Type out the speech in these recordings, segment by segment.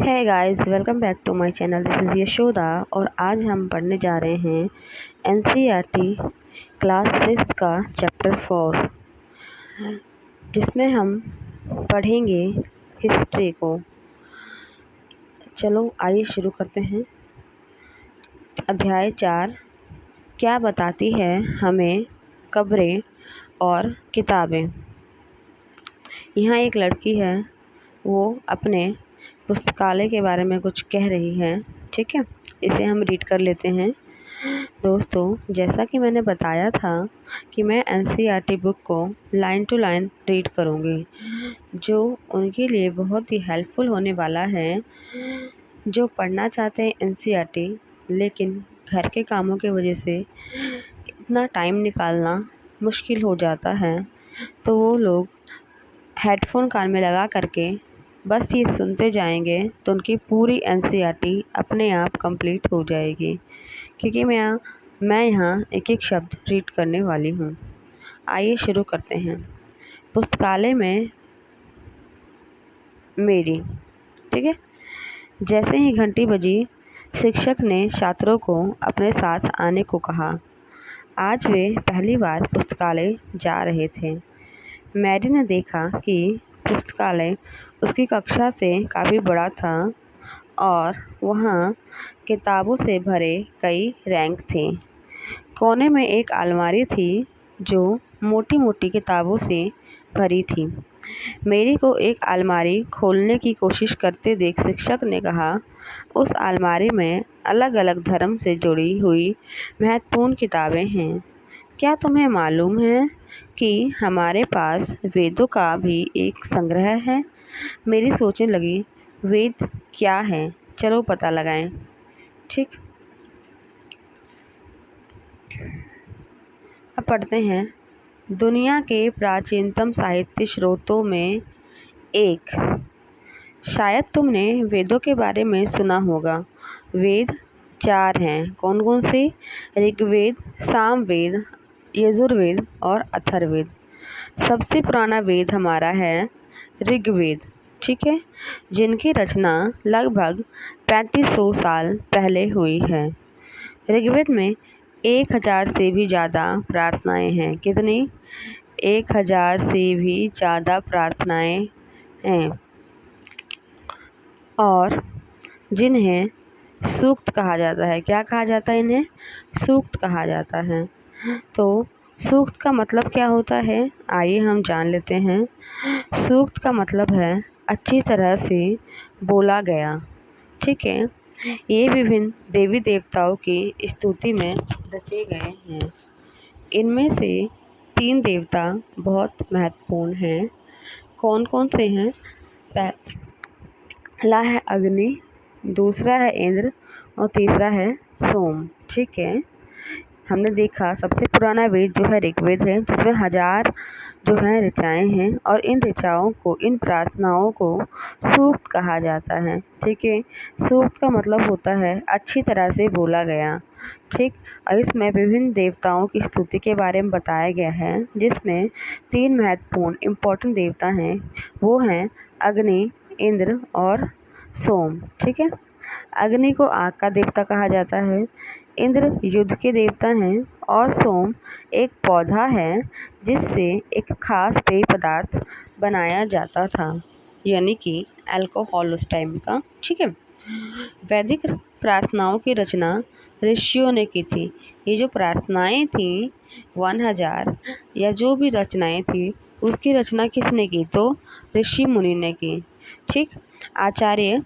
है guys, welcome back to my channel. This is Yashoda और आज हम पढ़ने जा रहे हैं एनसीईआरटी क्लास 6 का चैप्टर 4, जिसमें हम पढ़ेंगे हिस्ट्री को। चलो आइए शुरू करते हैं। अध्याय 4, क्या बताती है हमें कब्रें और किताबें। यहाँ एक लड़की है, वो अपने पुस्तकालय के बारे में कुछ कह रही है। ठीक है, इसे हम रीड कर लेते हैं। दोस्तों, जैसा कि मैंने बताया था कि मैं एनसीईआरटी बुक को लाइन टू लाइन रीड करूँगी, जो उनके लिए बहुत ही हेल्पफुल होने वाला है, जो पढ़ना चाहते हैं एनसीईआरटी लेकिन घर के कामों की वजह से इतना टाइम निकालना मुश्किल हो जाता है, तो वो लोग हेडफोन कान में लगा करके बस ये सुनते जाएंगे तो उनकी पूरी एनसीईआरटी अपने आप कंप्लीट हो जाएगी, क्योंकि मैं यहाँ एक एक शब्द रीड करने वाली हूँ। आइए शुरू करते हैं। पुस्तकालय में मेरी। ठीक है, जैसे ही घंटी बजी, शिक्षक ने छात्रों को अपने साथ आने को कहा। आज वे पहली बार पुस्तकालय जा रहे थे। मैरी ने देखा कि पुस्तकालय उसकी कक्षा से काफ़ी बड़ा था और वहाँ किताबों से भरे कई रैंक थे। कोने में एक अलमारी थी जो मोटी मोटी किताबों से भरी थी। मेरी को एक अलमारी खोलने की कोशिश करते देख शिक्षक ने कहा, उस अलमारी में अलग अलग धर्म से जुड़ी हुई महत्वपूर्ण किताबें हैं। क्या तुम्हें मालूम है कि हमारे पास वेदों का भी एक संग्रह है? मेरी सोचने लगी, वेद क्या है, चलो पता लगाएं। ठीक, अब पढ़ते हैं। दुनिया के प्राचीनतम साहित्य स्रोतों में एक। शायद तुमने वेदों के बारे में सुना होगा। वेद 4 हैं। कौन कौन से? ऋग्वेद, सामवेद, यजुर्वेद और अथर्ववेद। सबसे पुराना वेद हमारा है ऋग्वेद। ठीक है, जिनकी रचना लगभग 3500 साल पहले हुई है। ऋग्वेद में 1000 से भी ज़्यादा प्रार्थनाएं हैं। कितनी? 1000 से भी ज़्यादा प्रार्थनाएं हैं, और जिन्हें सूक्त कहा जाता है। क्या कहा जाता है? इन्हें सूक्त कहा जाता है। तो सूक्त का मतलब क्या होता है, आइए हम जान लेते हैं। सूक्त का मतलब है अच्छी तरह से बोला गया। ठीक है, ये विभिन्न देवी देवताओं की स्तुति में रचे गए हैं। इनमें से 3 देवता बहुत महत्वपूर्ण हैं। कौन कौन से हैं? पहला है अग्नि, दूसरा है इंद्र और तीसरा है सोम। ठीक है, हमने देखा सबसे पुराना वेद जो है ऋग्वेद है, जिसमें 1000 जो है ऋचाएँ हैं, और इन ऋचाओं को, इन प्रार्थनाओं को सूक्त कहा जाता है। ठीक है, सूक्त का मतलब होता है अच्छी तरह से बोला गया। ठीक, और इसमें विभिन्न देवताओं की स्तुति के बारे में बताया गया है, जिसमें 3 महत्वपूर्ण इम्पोर्टेंट देवता हैं। वो हैं अग्नि, इंद्र और सोम। ठीक है, अग्नि को आग का देवता कहा जाता है, इंद्र युद्ध के देवता हैं, और सोम एक पौधा है जिससे एक खास पेय पदार्थ बनाया जाता था, यानी कि अल्कोहल उस टाइम का। ठीक है, वैदिक प्रार्थनाओं की रचना ऋषियों ने की थी। ये जो प्रार्थनाएं थी 1000 या जो भी रचनाएं थी, उसकी रचना किसने की? तो ऋषि मुनि ने की। ठीक, आचार्य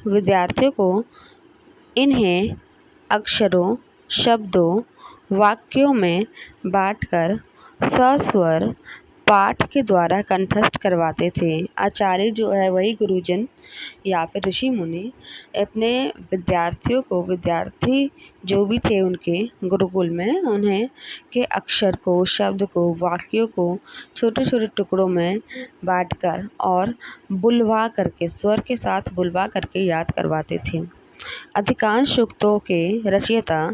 विद्यार्थियों को इन्हें अक्षरों, शब्दों, वाक्यों में बांटकर सस्वर पाठ के द्वारा कंठस्थ करवाते थे। आचार्य जो है वही गुरुजन या फिर ऋषि मुनि अपने विद्यार्थियों को, विद्यार्थी जो भी थे उनके गुरुकुल में, उन्हें के अक्षर को, शब्द को, वाक्यों को छोटे छोटे टुकड़ों में बांटकर और बुलवा करके, स्वर के साथ बुलवा करके याद करवाते थे। अधिकांश सूक्तों के रचयिता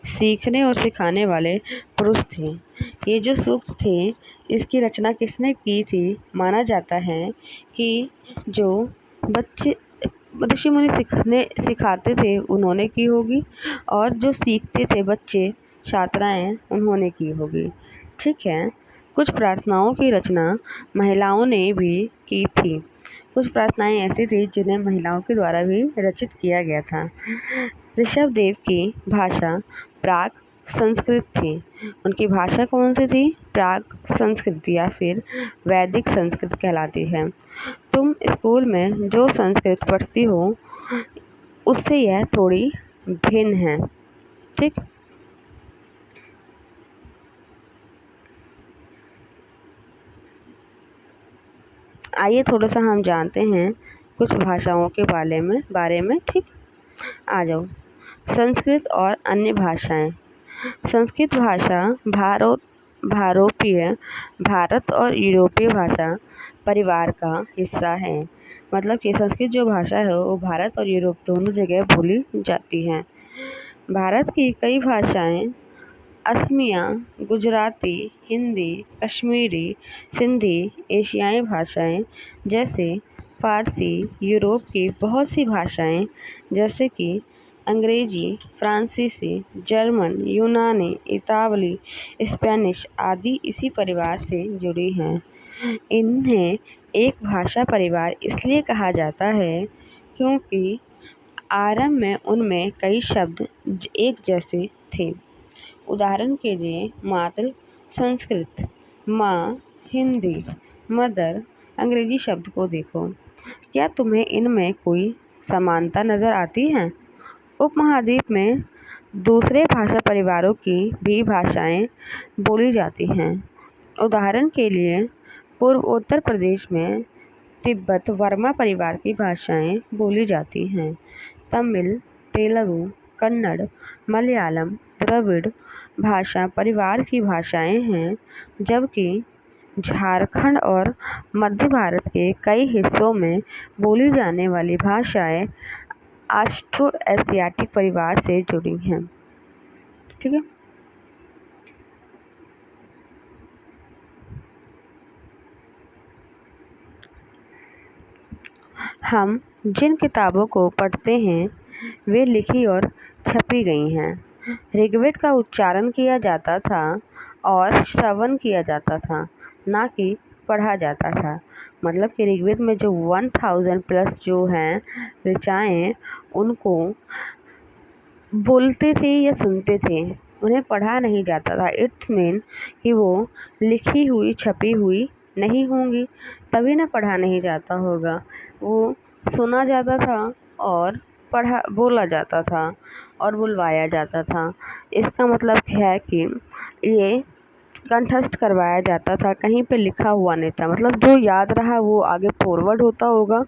सीखने और सिखाने वाले पुरुष थे। ये जो सूक्त थे इसकी रचना किसने की थी? माना जाता है कि जो बच्चे ऋषि मुनि सिखाते थे उन्होंने की होगी, और जो सीखते थे बच्चे छात्राएं उन्होंने की होगी। ठीक है। कुछ प्रार्थनाओं की रचना महिलाओं ने भी की थी। कुछ प्रार्थनाएं ऐसी थी जिन्हें महिलाओं के द्वारा भी रचित किया गया था। ऋषभदेव की भाषा प्राक संस्कृत थी। उनकी भाषा कौन सी थी? प्राक संस्कृत या फिर वैदिक संस्कृत कहलाती है। तुम स्कूल में जो संस्कृत पढ़ती हो उससे यह थोड़ी भिन्न है। ठीक। आइए थोड़ा सा हम जानते हैं कुछ भाषाओं के बारे में। ठीक। आ जाओ। संस्कृत और अन्य भाषाएं। संस्कृत भाषा भारत और यूरोपीय भाषा परिवार का हिस्सा है। मतलब कि संस्कृत जो भाषा है वो भारत और यूरोप दोनों जगह बोली जाती है। भारत की कई भाषाएं असमिया, गुजराती, हिंदी, कश्मीरी, सिंधी, एशियाई भाषाएं जैसे फारसी, यूरोप की बहुत सी भाषाएं जैसे कि अंग्रेजी, फ्रांसीसी, जर्मन, यूनानी, इतावली, स्पेनिश आदि इसी परिवार से जुड़ी हैं। इन्हें एक भाषा परिवार इसलिए कहा जाता है क्योंकि आरंभ में उनमें कई शब्द एक जैसे थे। उदाहरण के लिए मातृ संस्कृत, माँ हिंदी, मदर अंग्रेजी शब्द को देखो। क्या तुम्हें इनमें कोई समानता नज़र आती है? उपमहाद्वीप में दूसरे भाषा परिवारों की भी भाषाएं बोली जाती हैं। उदाहरण के लिए पूर्व उत्तर प्रदेश में तिब्बत वर्मा परिवार की भाषाएं बोली जाती हैं। तमिल, तेलुगु, कन्नड़, मलयालम, द्रविड़ भाषा परिवार की भाषाएं हैं, जबकि झारखंड और मध्य भारत के कई हिस्सों में बोली जाने वाली भाषाएं ऑस्ट्रो एशियाटिक परिवार से जुड़ी हैं। ठीक है। हम जिन किताबों को पढ़ते हैं वे लिखी और छपी गई हैं। ऋग्वेद का उच्चारण किया जाता था और श्रवण किया जाता था, ना कि पढ़ा जाता था। मतलब कि ऋग्वेद में जो 1000 प्लस जो हैं ऋचाएँ उनको बोलते थे या सुनते थे, उन्हें पढ़ा नहीं जाता था। इट्स मीन कि वो लिखी हुई छपी हुई नहीं होंगी, तभी ना पढ़ा नहीं जाता होगा। वो सुना जाता था और बोला जाता था और बुलवाया जाता था। इसका मतलब है कि ये कंठस्थ करवाया जाता था, कहीं पे लिखा हुआ नहीं था। मतलब जो याद रहा वो आगे फॉरवर्ड होता होगा,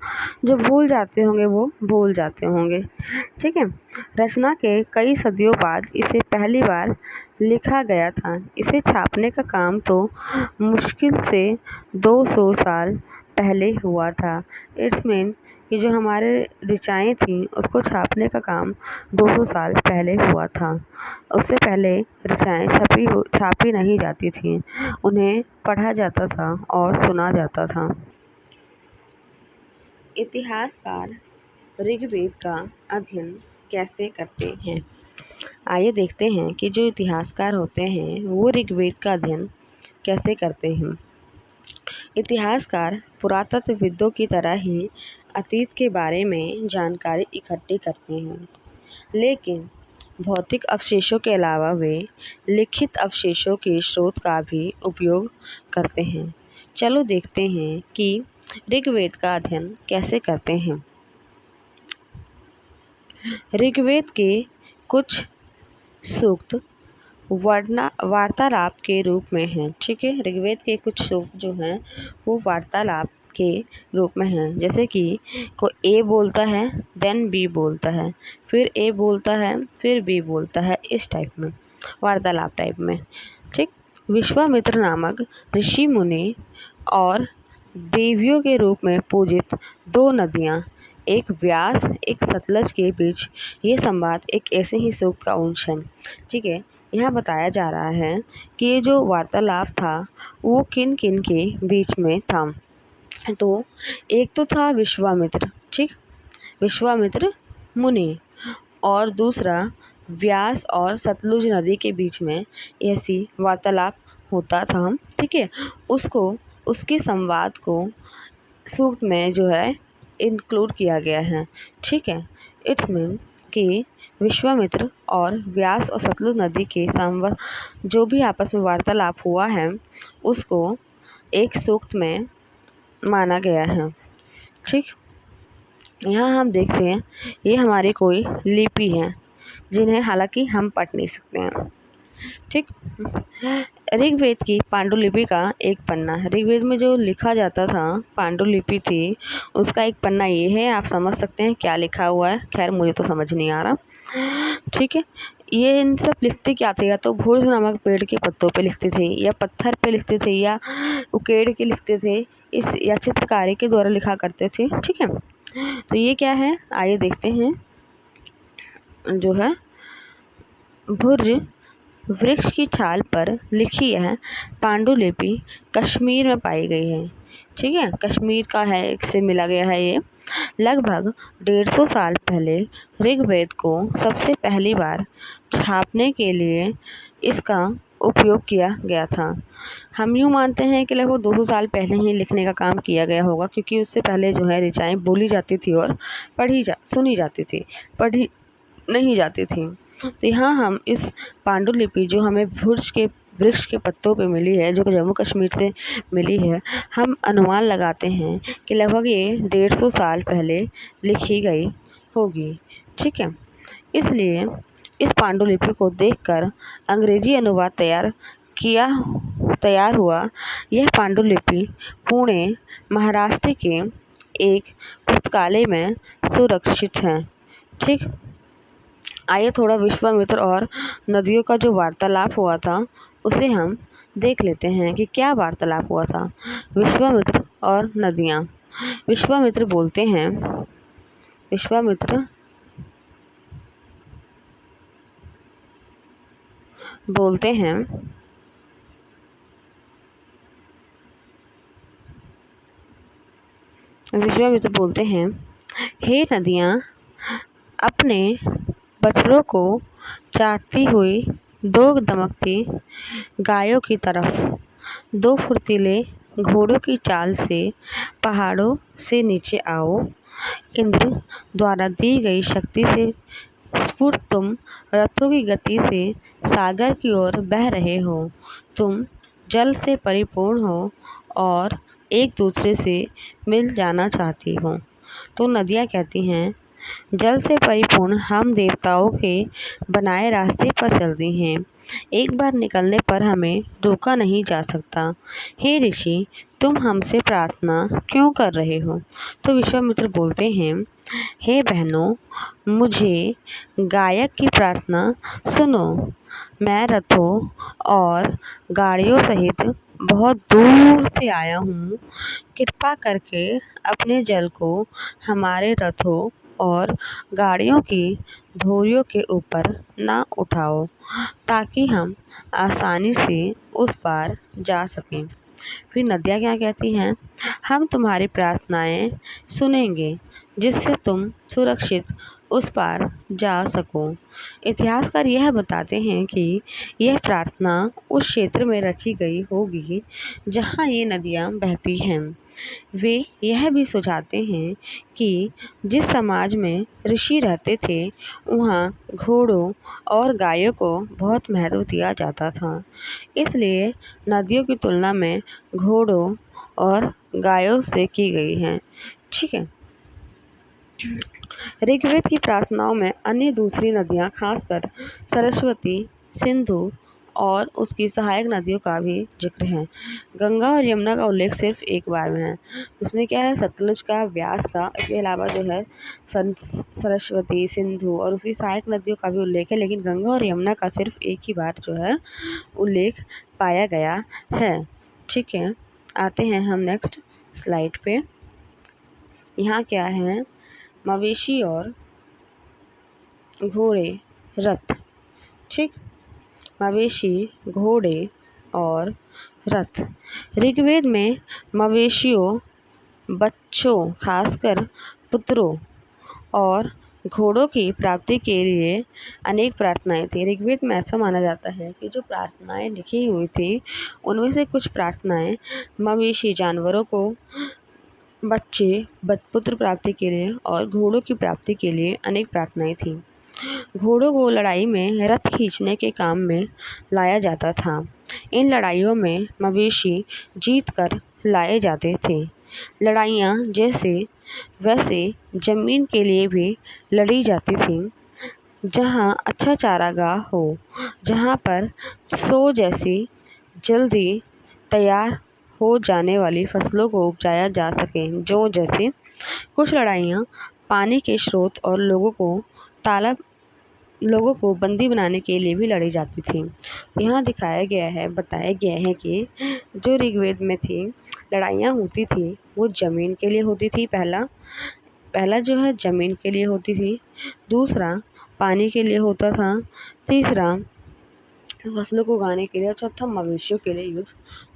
जो भूल जाते होंगे वो भूल जाते होंगे। ठीक है। रचना के कई सदियों बाद इसे पहली बार लिखा गया था। इसे छापने का काम तो मुश्किल से 200 साल पहले हुआ था। इट्स मीन कि जो हमारे ऋचाएँ थीं उसको छापने का काम 200 साल पहले हुआ था। उससे पहले ऋचाएँ छापी नहीं जाती थीं, उन्हें पढ़ा जाता था और सुना जाता था। इतिहासकार ऋग्वेद का अध्ययन कैसे करते हैं? आइए देखते हैं कि जो इतिहासकार होते हैं वो ऋग्वेद का अध्ययन कैसे करते हैं। इतिहासकार पुरातत्वविदों की तरह ही अतीत के बारे में जानकारी इकट्ठी करते हैं, लेकिन भौतिक अवशेषों के अलावा वे लिखित अवशेषों के स्रोत का भी उपयोग करते हैं। चलो देखते हैं कि ऋग्वेद का अध्ययन कैसे करते हैं। ऋग्वेद के कुछ सूक्त वार्तालाप के रूप में हैं। ठीक है। ऋग्वेद के कुछ सूक्त जो हैं वो वार्तालाप के रूप में हैं। जैसे कि को ए बोलता है, देन बी बोलता है, फिर ए बोलता है, फिर बी बोलता है, इस टाइप में वार्तालाप टाइप में। ठीक। विश्वामित्र नामक ऋषि मुनि और देवियों के रूप में पूजित 2 नदियाँ एक व्यास एक सतलज के बीच ये संवाद एक ऐसे ही सूक्त का अंश है। ठीक है, यहाँ बताया जा रहा है कि ये जो वार्तालाप था वो किन किन के बीच में था। तो एक तो था विश्वामित्र, ठीक, विश्वामित्र मुनि, और दूसरा व्यास और सतलुज नदी के बीच में ऐसी वार्तालाप होता था। ठीक है, उसको उसके संवाद को सूक्त में जो है इंक्लूड किया गया है। ठीक है, इट्स मीन कि विश्वामित्र और व्यास और सतलुज नदी के संवाद जो भी आपस में वार्तालाप हुआ है उसको एक सूक्त में माना गया है। ठीक, यहाँ हम देखते हैं ये हमारी कोई लिपि है जिन्हें हालांकि हम पढ़ नहीं सकते हैं। ठीक, ऋग्वेद की पांडुलिपि का एक पन्ना, ऋग्वेद में जो लिखा जाता था पांडुलिपि थी उसका एक पन्ना ये है। आप समझ सकते हैं क्या लिखा हुआ है, खैर मुझे तो समझ नहीं आ रहा। ठीक है, ये इन सब लिखते क्या थे, या तो भुर्ज नामक पेड़ के पत्तों पे लिखते थे, या पत्थर पे लिखते थे, या उकेड़ के लिखते थे, इस या चित्रकारी के द्वारा लिखा करते थे। ठीक है, तो ये क्या है आइए देखते हैं। जो है भुर्ज वृक्ष की छाल पर लिखी यह पांडुलिपि कश्मीर में पाई गई है। ठीक है, कश्मीर का है, इससे मिला गया है ये। लगभग 150 साल पहले ऋग्वेद को सबसे पहली बार छापने के लिए इसका उपयोग किया गया था। हम यूँ मानते हैं कि लगभग 200 साल पहले ही लिखने का काम किया गया होगा, क्योंकि उससे पहले जो है ऋचाएँ बोली जाती थी और सुनी जाती थी, पढ़ी नहीं जाती थी। तो यहाँ हम इस पांडुलिपि जो हमें भुर्ज के वृक्ष के पत्तों पे मिली है, जो जम्मू कश्मीर से मिली है, हम अनुमान लगाते हैं कि लगभग ये 150 साल पहले लिखी गई होगी। ठीक है, इसलिए इस पांडुलिपि को देखकर अंग्रेजी अनुवाद तैयार हुआ। यह पांडुलिपि पुणे महाराष्ट्र के एक पुस्तकालय में सुरक्षित है। ठीक, आइए थोड़ा विश्वामित्र और नदियों का जो वार्तालाप हुआ था उसे हम देख लेते हैं कि क्या वार्तालाप हुआ था। विश्वामित्र और नदियाँ। विश्वामित्र बोलते हैं विश्वामित्र बोलते हैं विश्वामित्र बोलते हैं, हे नदियाँ, अपने बछड़ों को चाटती हुई दो दमकती गायों की तरफ, दो फुर्तीले घोड़ों की चाल से पहाड़ों से नीचे आओ। इंद्र द्वारा दी गई शक्ति से स्फुट तुम रथों की गति से सागर की ओर बह रहे हो। तुम जल से परिपूर्ण हो और एक दूसरे से मिल जाना चाहती हो। तो नदियाँ कहती हैं, जल से परिपूर्ण हम देवताओं के बनाए रास्ते पर चलती हैं। एक बार निकलने पर हमें रोका नहीं जा सकता। हे ऋषि, तुम हमसे प्रार्थना क्यों कर रहे हो? तो विश्वामित्र बोलते हैं, हे बहनों, मुझे गायक की प्रार्थना सुनो। मैं रथों और गाड़ियों सहित बहुत दूर से आया हूँ। कृपा करके अपने जल को हमारे रथों और गाड़ियों की धुरियों के ऊपर ना उठाओ, ताकि हम आसानी से उस पार जा सकें। फिर नदियाँ क्या कहती हैं, हम तुम्हारी प्रार्थनाएं सुनेंगे जिससे तुम सुरक्षित उस पार जा सको। इतिहासकार यह बताते हैं कि यह प्रार्थना उस क्षेत्र में रची गई होगी जहाँ ये नदियाँ बहती हैं। वे यह भी सुझाते हैं कि जिस समाज में ऋषि रहते थे वहाँ घोड़ों और गायों को बहुत महत्व दिया जाता था, इसलिए नदियों की तुलना में घोड़ों और गायों से की गई है। ठीक है, ऋग्वेद की प्रार्थनाओं में अन्य दूसरी नदियाँ खासकर सरस्वती, सिंधु और उसकी सहायक नदियों का भी जिक्र है। गंगा और यमुना का उल्लेख सिर्फ एक बार में है। उसमें क्या है, सतलुज का, व्यास का, इसके अलावा जो है सरस्वती, सिंधु और उसकी सहायक नदियों का भी उल्लेख है, लेकिन गंगा और यमुना का सिर्फ एक ही बार जो है उल्लेख पाया गया है। ठीक है, आते हैं हम नेक्स्ट स्लाइड पे। यहाँ क्या है, मवेशी और घोड़े, रथ। ठीक, मवेशी, घोड़े और रथ। ऋग्वेद में मवेशियों, बच्चों खासकर पुत्रों और घोड़ों की प्राप्ति के लिए अनेक प्रार्थनाएं थी। ऋग्वेद में ऐसा माना जाता है कि जो प्रार्थनाएं लिखी हुई थी उनमें से कुछ प्रार्थनाएं मवेशी जानवरों को, बच्चे पुत्र प्राप्ति के लिए और घोड़ों की प्राप्ति के लिए अनेक प्रार्थनाएं थी। घोड़ों को लड़ाई में रथ खींचने के काम में लाया जाता था। इन लड़ाइयों में मवेशी जीत कर लाए जाते थे। लड़ाइयाँ जैसे वैसे जमीन के लिए भी लड़ी जाती थी, जहाँ अच्छा चारागाह हो, जहाँ पर सो जैसी जल्दी तैयार हो जाने वाली फसलों को उपजाया जा सके। जो जैसे कुछ लड़ाइयाँ पानी के स्रोत और लोगों को बंदी बनाने के लिए भी लड़ी जाती थी। यहाँ बताया गया है कि जो ऋग्वेद में थी लड़ाइयाँ होती थी वो ज़मीन के लिए होती थी। पहला जो है ज़मीन के लिए होती थी, दूसरा पानी के लिए होता था, तीसरा फसलों को उगाने के लिए और चौथा मवेशियों के लिए युद्ध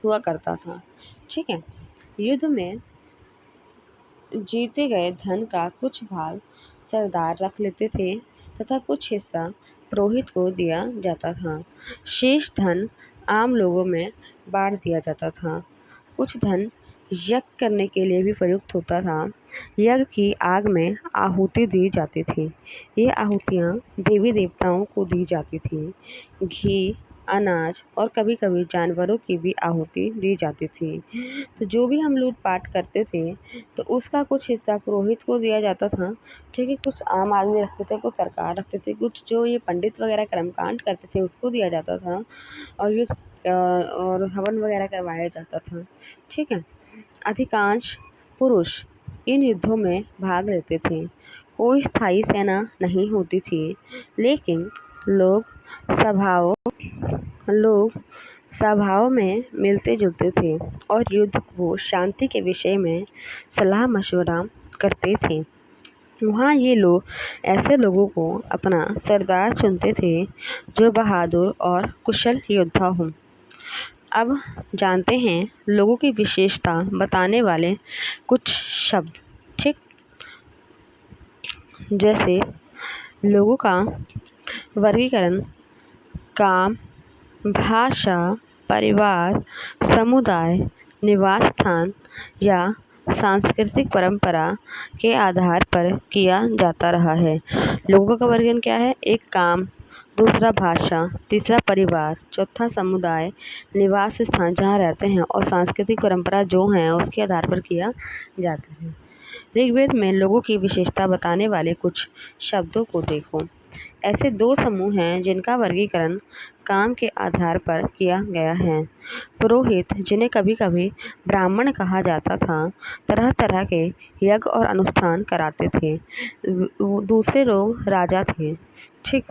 हुआ करता था। ठीक है, युद्ध में जीते गए धन का कुछ भाग सरदार रख लेते थे तथा कुछ हिस्सा पुरोहित को दिया जाता था। शेष धन आम लोगों में बांट दिया जाता था। कुछ धन यज्ञ करने के लिए भी प्रयुक्त होता था। यज्ञ की आग में आहुति दी जाती थी। ये आहुतियाँ देवी देवताओं को दी जाती थी। घी, अनाज और कभी कभी जानवरों की भी आहुति दी जाती थी। तो जो भी हम लूटपाट करते थे तो उसका कुछ हिस्सा पुरोहित को दिया जाता था। ठीक है, कुछ आम आदमी रखते थे, कुछ सरकार रखते थे, कुछ जो ये पंडित वगैरह कर्मकांड करते थे उसको दिया जाता था और हवन वगैरह करवाया जाता था। ठीक है, अधिकांश पुरुष इन युद्धों में भाग लेते थे। कोई स्थायी सेना नहीं होती थी, लेकिन लोग सभाओं में मिलते जुलते थे और युद्ध को शांति के विषय में सलाह मशवरा करते थे। वहाँ ये लोग ऐसे लोगों को अपना सरदार चुनते थे जो बहादुर और कुशल योद्धा हों। अब जानते हैं लोगों की विशेषता बताने वाले कुछ शब्द। ठीक, जैसे लोगों का वर्गीकरण काम, भाषा, परिवार, समुदाय, निवास स्थान या सांस्कृतिक परंपरा के आधार पर किया जाता रहा है। लोगों का वर्गीकरण क्या है? एक काम, दूसरा भाषा, तीसरा परिवार, चौथा समुदाय, निवास स्थान जहाँ रहते हैं और सांस्कृतिक परंपरा जो हैं उसके आधार पर किया जाता है। ऋग्वेद में लोगों की विशेषता बताने वाले कुछ शब्दों को देखो। ऐसे दो समूह हैं जिनका वर्गीकरण काम के आधार पर किया गया है। पुरोहित, जिन्हें कभी कभी ब्राह्मण कहा जाता था, तरह तरह के यज्ञ और अनुष्ठान कराते थे। दूसरे लोग राजा थे। ठीक,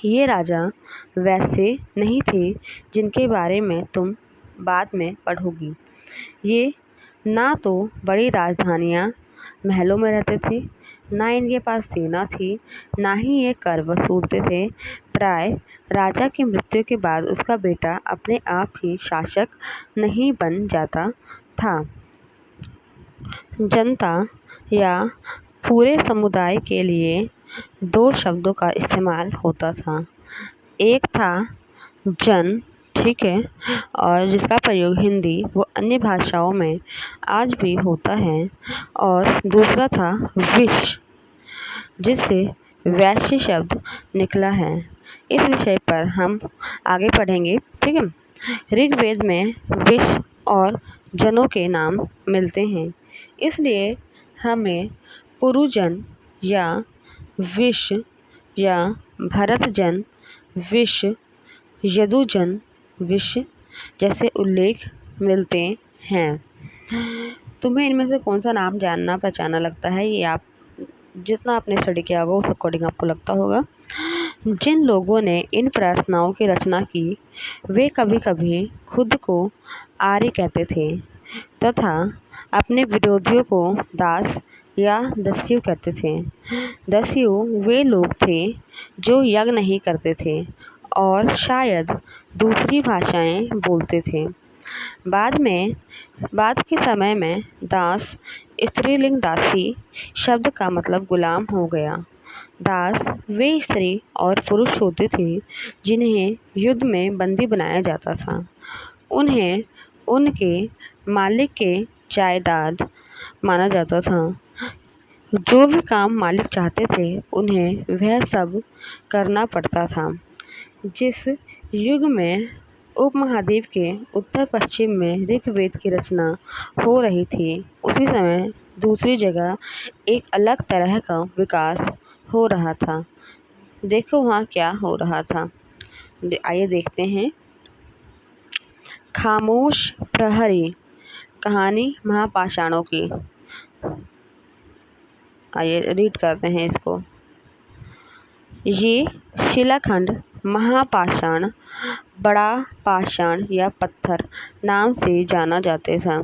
ये राजा वैसे नहीं थे जिनके बारे में तुम बाद में पढ़ोगी। ये ना तो बड़ी राजधानियाँ महलों में रहते थे, ना इनके पास सेना थी, ना ही ये कर वसूलते थे। प्राय राजा की मृत्यु के बाद उसका बेटा अपने आप ही शासक नहीं बन जाता था। जनता या पूरे समुदाय के लिए दो शब्दों का इस्तेमाल होता था। एक था जन, ठीक है, और जिसका प्रयोग हिंदी व अन्य भाषाओं में आज भी होता है, और दूसरा था विश्व, जिससे वैश्य शब्द निकला है। इस विषय पर हम आगे पढ़ेंगे। ठीक है, ऋग्वेद में विश्व और जनों के नाम मिलते हैं, इसलिए हमें पुरुजन या विश्व या भरतजन, विश्व, यदुजन, विश्व जैसे उल्लेख मिलते हैं। तुम्हें इनमें से कौन सा नाम जानना पहचाना लगता है, ये आप जितना आपने स्टडी किया होगा उस अकॉर्डिंग आपको लगता होगा। जिन लोगों ने इन प्रार्थनाओं की रचना की वे कभी कभी खुद को आर्य कहते थे तथा अपने विरोधियों को दास या दस्यु कहते थे। दस्यु वे लोग थे जो यज्ञ नहीं करते थे और शायद दूसरी भाषाएं बोलते थे। बाद के समय में दास स्त्रीलिंग दासी शब्द का मतलब गुलाम हो गया। दास वे स्त्री और पुरुष होते थे जिन्हें युद्ध में बंदी बनाया जाता था। उन्हें उनके मालिक के जायदाद माना जाता था। जो भी काम मालिक चाहते थे उन्हें वह सब करना पड़ता था। जिस युग में उपमहाद्वीप के उत्तर पश्चिम में ऋग्वेद की रचना हो रही थी, उसी समय दूसरी जगह एक अलग तरह का विकास हो रहा था। देखो वहाँ क्या हो रहा था। आइए देखते हैं। खामोश प्रहरी, कहानी महापाषाणों की। आइए रीड करते हैं इसको। ये शिलाखंड महापाषाण, बड़ा पाषाण या पत्थर नाम से जाना जाते था।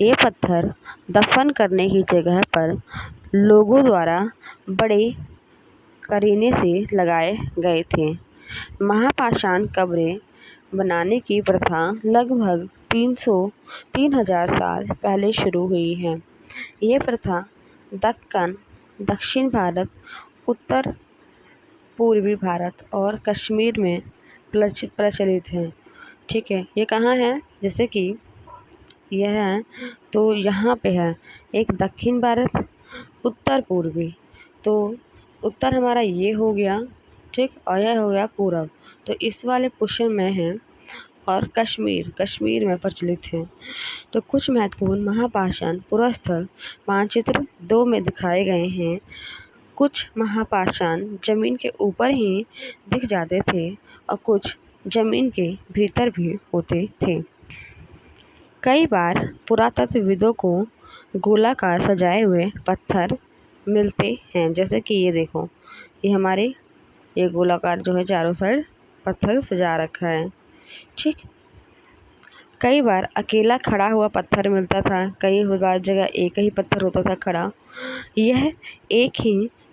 ये पत्थर दफन करने की जगह पर लोगों द्वारा बड़े करीने से लगाए गए थे। महापाषाण कब्रें बनाने की प्रथा लगभग 3000 साल पहले शुरू हुई है। यह प्रथा दक्कन, दक्षिण भारत, उत्तर पूर्वी भारत और कश्मीर में प्रचलित है। ठीक है, ये कहाँ है? जैसे कि यह है तो यहाँ पे है एक दक्षिण भारत, उत्तर पूर्वी। तो उत्तर हमारा ये हो गया, ठीक, और यह हो गया पूरब। तो इस वाले पोर्शन में है और कश्मीर में प्रचलित है। तो कुछ महत्वपूर्ण महापाषाण पुरास्थल मानचित्र 2 में दिखाए गए हैं। कुछ महापाषाण जमीन के ऊपर ही दिख जाते थे और कुछ जमीन के भीतर भी होते थे। कई बार पुरातत्वविदों को गोलाकार सजाए हुए पत्थर मिलते हैं। जैसे कि ये देखो, ये गोलाकार जो है चारों साइड पत्थर सजा रखा है। ठीक, कई बार अकेला खड़ा हुआ पत्थर मिलता था, कई बार जगह एक ही पत्थर होता था खड़ा। यह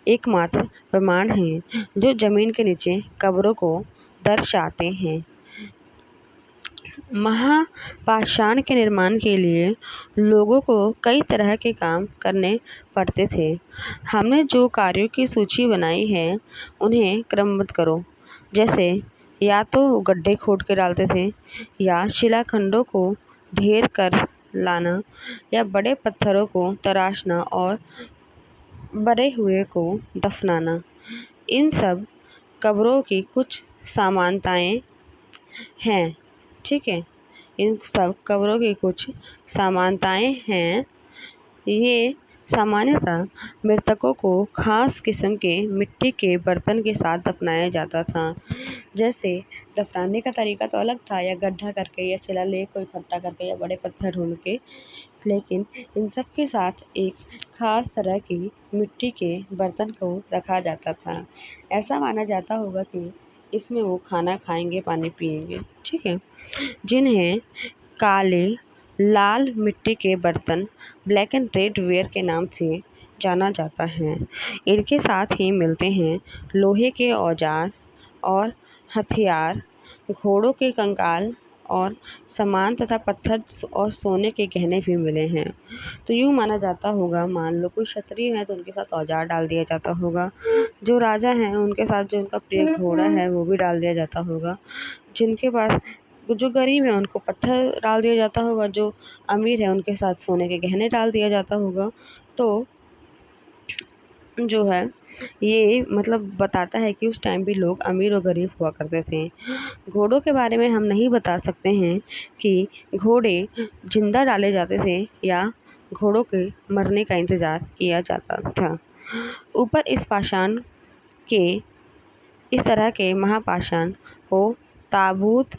एकमात्र प्रमाण है जो जमीन के नीचे कब्रों को दर्शाते हैं। महापाषाण के निर्माण के लिए लोगों को कई तरह के काम करने पड़ते थे। हमने जो कार्यों की सूची बनाई है उन्हें क्रमबद्ध करो। जैसे या तो गड्ढे खोद के डालते थे, या शिलाखंडों को ढेर कर लाना, या बड़े पत्थरों को तराशना और मरे हुए को दफनाना। इन सब कब्रों की कुछ समानताएं हैं। ठीक है, इन सब कब्रों की कुछ समानताएं हैं। ये सामान्यतः मृतकों को खास किस्म के मिट्टी के बर्तन के साथ दफनाया जाता था। जैसे दफनाने का तरीका तो अलग था, या गड्ढा करके, या शिलालेख को इकट्ठा करके, या बड़े पत्थर ढूंढ के, लेकिन इन सब के साथ एक खास तरह की मिट्टी के बर्तन को रखा जाता था। ऐसा माना जाता होगा कि इसमें वो खाना खाएंगे, पानी पिएंगे। ठीक है, जिन्हें काले लाल मिट्टी के बर्तन, ब्लैक एंड रेड वेयर के नाम से जाना जाता है। इनके साथ ही मिलते हैं लोहे के औजार और हथियार, घोड़ों के कंकाल और सामान तथा पत्थर और सोने के गहने भी मिले हैं। तो यूँ माना जाता होगा, मान लो कोई क्षत्रिय है तो उनके साथ औजार डाल दिया जाता होगा, जो राजा हैं उनके साथ जो उनका प्रिय घोड़ा है वो भी डाल दिया जाता होगा, जिनके पास जो गरीब है उनको पत्थर डाल दिया जाता होगा, जो अमीर है उनके साथ सोने के गहने डाल दिया जाता होगा। तो जो है ये मतलब बताता है कि उस टाइम भी लोग अमीर और गरीब हुआ करते थे। घोड़ों के बारे में हम नहीं बता सकते हैं कि घोड़े जिंदा डाले जाते थे या घोड़ों के मरने का इंतज़ार किया जाता था। ऊपर इस तरह के महापाषाण को ताबूत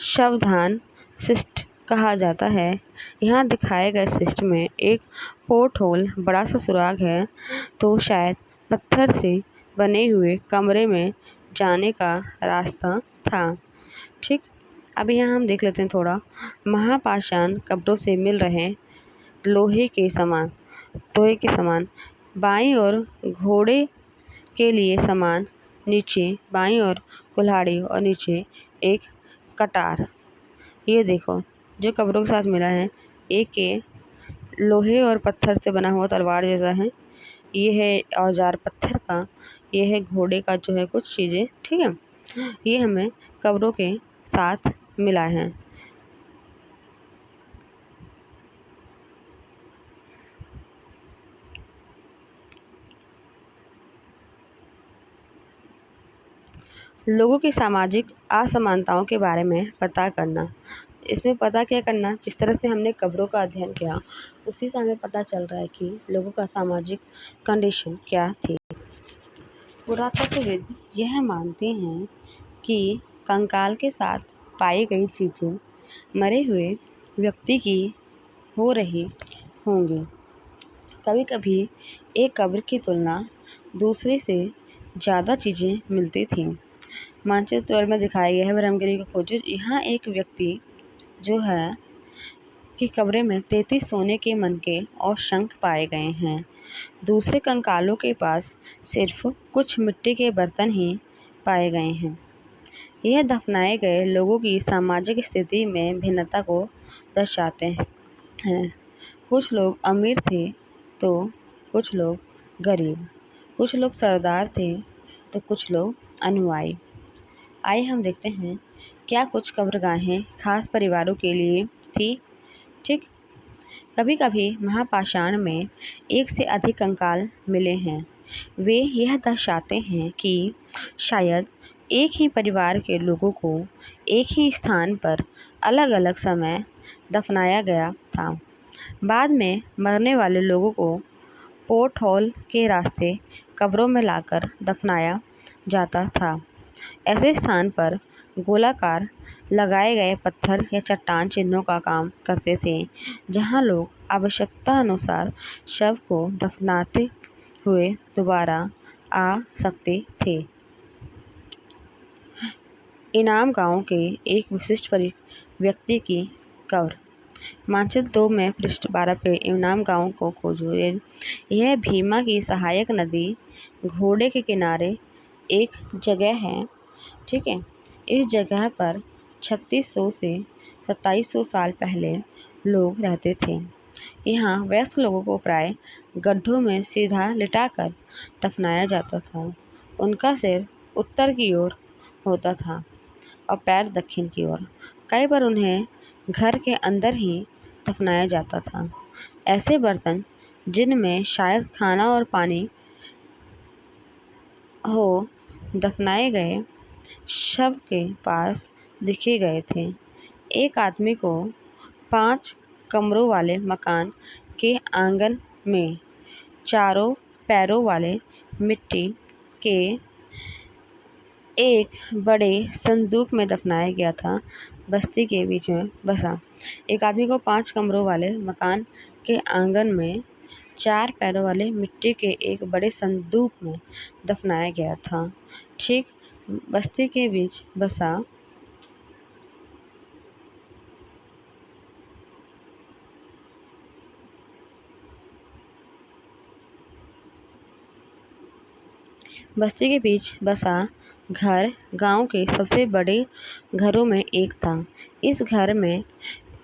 शवदान शिस्ट कहा जाता है। यहाँ दिखाए गए शिस्ट में एक पोर्ट होल, बड़ा सा सुराग है, तो शायद पत्थर से बने हुए कमरे में जाने का रास्ता था। ठीक, अब यहाँ हम देख लेते हैं थोड़ा। महापाषाण कब्रों से मिल रहे लोहे के समान बाईं ओर घोड़े के लिए समान, नीचे बाईं ओर कुल्हाड़ी और नीचे एक कटार। ये देखो जो कब्रों के साथ मिला है, एक के लोहे और पत्थर से बना हुआ तलवार जैसा है, ये है औजार पत्थर का, ये है घोड़े का जो है कुछ चीज़ें, ठीक है। ये हमें कब्रों के साथ मिला है। लोगों की सामाजिक असमानताओं के बारे में पता करना। इसमें पता क्या करना, जिस तरह से हमने कब्रों का अध्ययन किया उसी से हमें पता चल रहा है कि लोगों का सामाजिक कंडीशन क्या थी। पुरातत्वविद यह मानते हैं कि कंकाल के साथ पाई गई चीज़ें मरे हुए व्यक्ति की हो रही होंगी। कभी कभी एक कब्र की तुलना दूसरे से ज़्यादा चीज़ें मिलती थीं। मानचित्र में दिखाया गया है ब्रह्मगिरी का खोज। यहाँ एक व्यक्ति जो है कि कब्र में 33 सोने के मनके और शंख पाए गए हैं। दूसरे कंकालों के पास सिर्फ कुछ मिट्टी के बर्तन ही पाए गए हैं। यह दफनाए गए लोगों की सामाजिक स्थिति में भिन्नता को दर्शाते हैं। कुछ लोग अमीर थे तो कुछ लोग गरीब, कुछ लोग सरदार थे तो कुछ लोग अनुयायी। आइए हम देखते हैं क्या कुछ कब्रगाहें खास परिवारों के लिए थी। ठीक, कभी कभी महापाषाण में एक से अधिक कंकाल मिले हैं। वे यह दर्शाते हैं कि शायद एक ही परिवार के लोगों को एक ही स्थान पर अलग अलग समय दफनाया गया था। बाद में मरने वाले लोगों को पोर्ट हॉल के रास्ते कब्रों में लाकर दफनाया जाता था। ऐसे स्थान पर गोलाकार लगाए गए पत्थर या चट्टान चिन्हों का काम करते थे, जहां लोग आवश्यकता अनुसार शव को दफनाते हुए दोबारा आ सकते थे। इनाम गांव के एक विशिष्ट व्यक्ति की कब्र। मानचित्र 2 में पृष्ठ 12 पे इनाम गांव को खोजो। यह भीमा की सहायक नदी घोड़े के किनारे एक जगह है, ठीक है। इस जगह पर 3600 से 2700 साल पहले लोग रहते थे। यहाँ वयस्क लोगों को प्राय गड्ढों में सीधा लिटाकर दफनाया जाता था। उनका सिर उत्तर की ओर होता था और पैर दक्षिण की ओर। कई बार उन्हें घर के अंदर ही दफनाया जाता था। ऐसे बर्तन जिनमें शायद खाना और पानी हो दफनाए गए शव के पास दिखे गए थे। एक आदमी को 5 कमरों वाले मकान के आंगन में चारों पैरों वाले मिट्टी के एक बड़े संदूक में दफनाया गया था। बस्ती के बीच में बसा। एक आदमी को 5 कमरों वाले मकान के आंगन में 4 पैरों वाले मिट्टी के एक बड़े संदूक में दफनाया गया था। ठीक, बस्ती के बीच बसा। बस्ती के बीच बसा घर गांव के सबसे बड़े घरों में एक था। इस घर में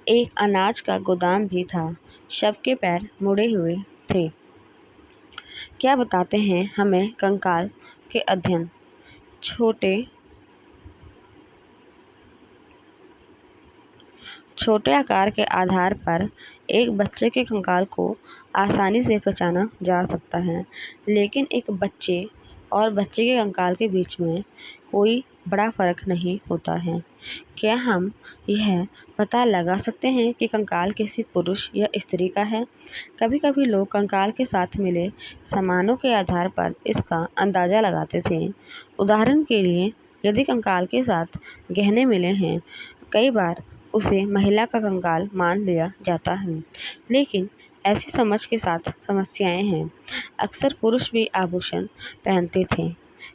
एक अनाज का गोदाम भी था। शव के पैर मुड़े हुए थे। क्या बताते हैं हमें कंकाल के अध्ययन? छोटे आकार के आधार पर एक बच्चे के कंकाल को आसानी से पहचाना जा सकता है, लेकिन एक बच्चे और बच्चे के कंकाल के बीच में कोई बड़ा फर्क नहीं होता है। क्या हम यह पता लगा सकते हैं कि कंकाल किसी पुरुष या स्त्री का है? कभी कभी लोग कंकाल के साथ मिले सामानों के आधार पर इसका अंदाजा लगाते थे। उदाहरण के लिए, यदि कंकाल के साथ गहने मिले हैं, कई बार उसे महिला का कंकाल मान लिया जाता है, लेकिन ऐसी समझ के साथ समस्याएं हैं। अक्सर पुरुष भी आभूषण पहनते थे,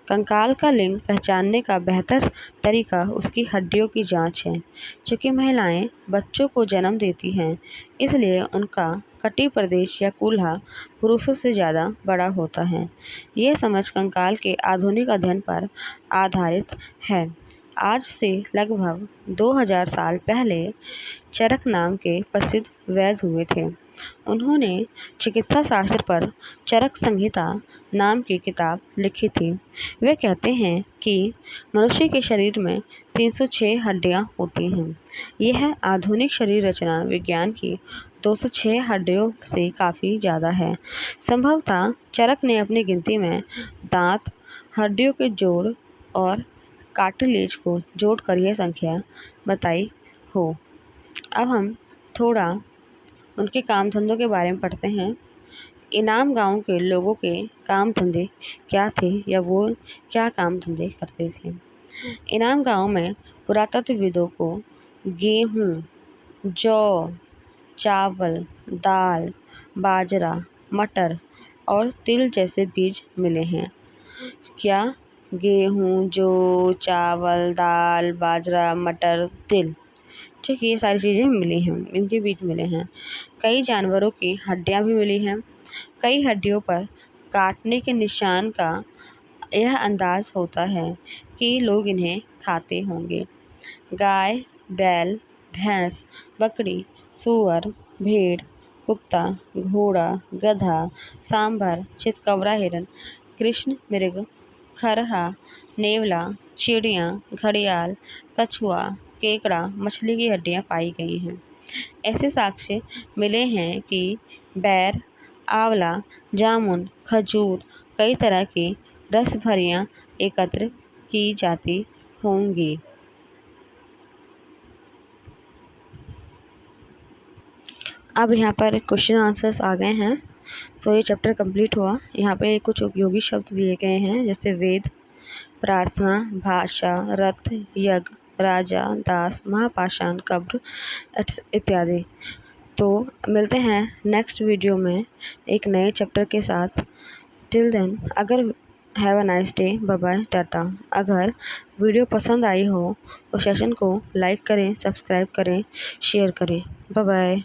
कंकाल का लिंग पहचानने का बेहतर तरीका उसकी हड्डियों की जांच है। चूँकि महिलाएं बच्चों को जन्म देती हैं, इसलिए उनका कटी प्रदेश या कूल्हा पुरुषों से ज़्यादा बड़ा होता है। ये समझ कंकाल के आधुनिक अध्ययन पर आधारित है। आज से लगभग 2000 साल पहले चरक नाम के प्रसिद्ध वैद्य हुए थे। उन्होंने चिकित्सा शास्त्र पर चरक संहिता नाम की किताब लिखी थी। वे कहते हैं कि मनुष्य के शरीर में 306 हड्डियां होती हैं। यह आधुनिक शरीर रचना विज्ञान की 206 हड्डियों से काफ़ी ज़्यादा है। संभवतः चरक ने अपनी गिनती में दांत, हड्डियों के जोड़ और कार्टिलेज को जोड़कर यह संख्या बताई हो। अब हम थोड़ा उनके काम धंधों के बारे में पढ़ते हैं। इनाम गांव के लोगों के काम धंधे क्या थे या वो क्या काम धंधे करते थे। इनाम गांव में पुरातत्वविदों को गेहूं, जौ, चावल, दाल, बाजरा, मटर और तिल जैसे बीज मिले हैं। क्या? गेहूं, जौ, चावल, दाल, बाजरा, मटर, तिल, ठीक है, ये सारी चीज़ें मिली हैं, इनके बीज मिले हैं। कई जानवरों की हड्डियां भी मिली हैं। कई हड्डियों पर काटने के निशान का यह अंदाज होता है कि लोग इन्हें खाते होंगे। गाय, बैल, भैंस, बकरी, सूअर, भेड़, कुत्ता, घोड़ा, गधा, सांभर, चितकबरा हिरन, कृष्ण मृग, खरहा, नेवला, चिड़िया, घड़ियाल, कछुआ, केकड़ा, मछली की हड्डियां पाई गई हैं। ऐसे साक्ष्य मिले हैं कि बैर, आंवला, जामुन, खजूर, कई तरह की रस भरियां एकत्र की जाती होंगी। अब यहाँ पर क्वेश्चन आंसर्स आ गए हैं। तो ये चैप्टर कंप्लीट हुआ। यहाँ पे कुछ उपयोगी शब्द दिए गए हैं, जैसे वेद, प्रार्थना, भाषा, रथ, यज्ञ, राजा, दास, महापाषाण, कब्र इत्यादि। तो मिलते हैं नेक्स्ट वीडियो में एक नए चैप्टर के साथ। टिल देन, अगर have a nice day, bye bye, tata. अगर वीडियो पसंद आई हो तो सेशन को लाइक करें, सब्सक्राइब करें, शेयर करें। Bye bye.